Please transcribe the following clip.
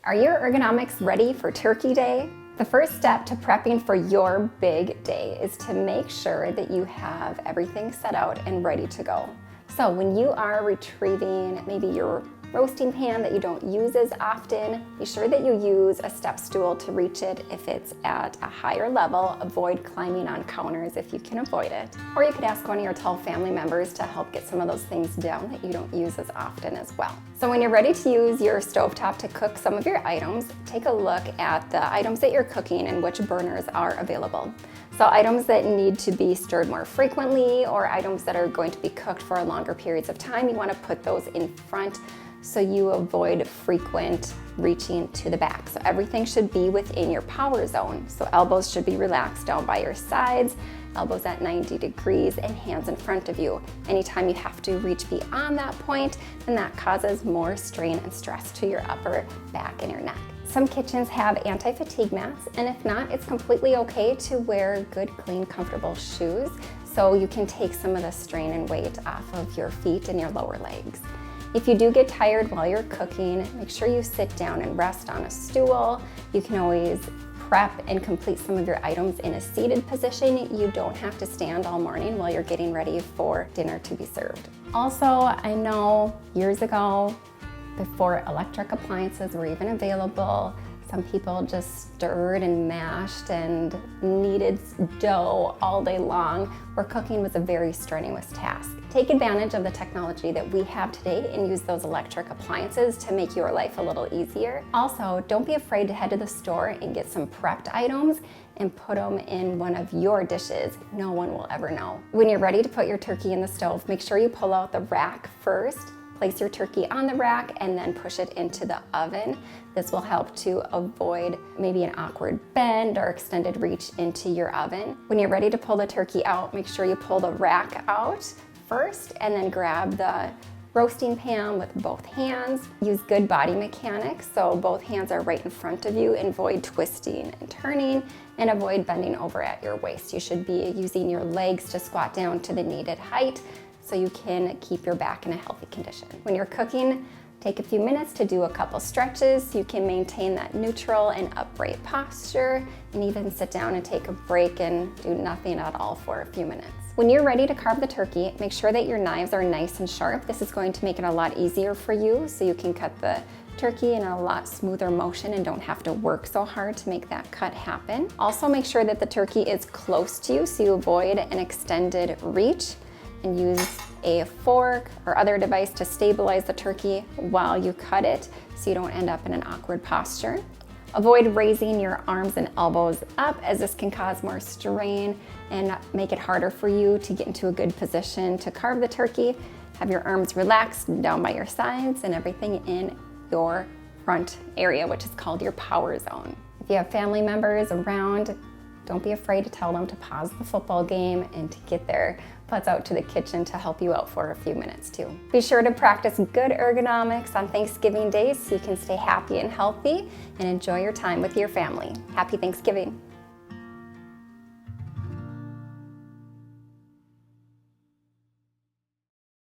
Are your ergonomics ready for Turkey Day? The first step to prepping for your big day is to make sure that you have everything set out and ready to go. So when you are retrieving maybe your roasting pan that you don't use as often, be sure that you use a step stool to reach it if it's at a higher level. Avoid climbing on counters if you can avoid it. Or you could ask one of your tall family members to help get some of those things down that you don't use as often as well. So when you're ready to use your stovetop to cook some of your items, take a look at the items that you're cooking and which burners are available. So items that need to be stirred more frequently or items that are going to be cooked for longer periods of time, you want to put those in front so you avoid frequent reaching to the back. So everything should be within your power zone. So elbows should be relaxed down by your sides, elbows at 90 degrees and hands in front of you. Anytime you have to reach beyond that point, then that causes more strain and stress to your upper back and your neck. Some kitchens have anti-fatigue mats, and if not, it's completely okay to wear good, clean, comfortable shoes so you can take some of the strain and weight off of your feet and your lower legs. If you do get tired while you're cooking, make sure you sit down and rest on a stool. You can always prep and complete some of your items in a seated position. You don't have to stand all morning while you're getting ready for dinner to be served. Also, I know years ago, before electric appliances were even available, some people just stirred and mashed and kneaded dough all day long, where cooking was a very strenuous task. Take advantage of the technology that we have today and use those electric appliances to make your life a little easier. Also, don't be afraid to head to the store and get some prepped items and put them in one of your dishes. No one will ever know. When you're ready to put your turkey in the stove, make sure you pull out the rack first. Place your turkey on the rack and then push it into the oven. This will help to avoid maybe an awkward bend or extended reach into your oven. When you're ready to pull the turkey out, make sure you pull the rack out first and then grab the roasting pan with both hands. Use good body mechanics, so both hands are right in front of you, and avoid twisting and turning, and avoid bending over at your waist. You should be using your legs to squat down to the needed height so you can keep your back in a healthy condition. When you're cooking, take a few minutes to do a couple stretches so you can maintain that neutral and upright posture, and even sit down and take a break and do nothing at all for a few minutes. When you're ready to carve the turkey, make sure that your knives are nice and sharp. This is going to make it a lot easier for you so you can cut the turkey in a lot smoother motion and don't have to work so hard to make that cut happen. Also, make sure that the turkey is close to you so you avoid an extended reach, and use a fork or other device to stabilize the turkey while you cut it so you don't end up in an awkward posture. Avoid raising your arms and elbows up, as this can cause more strain and make it harder for you to get into a good position to carve the turkey. Have your arms relaxed down by your sides and everything in your front area, which is called your power zone. If you have family members around, don't be afraid to tell them to pause the football game and to get their butts out to the kitchen to help you out for a few minutes too. Be sure to practice good ergonomics on Thanksgiving Day so you can stay happy and healthy and enjoy your time with your family. Happy Thanksgiving.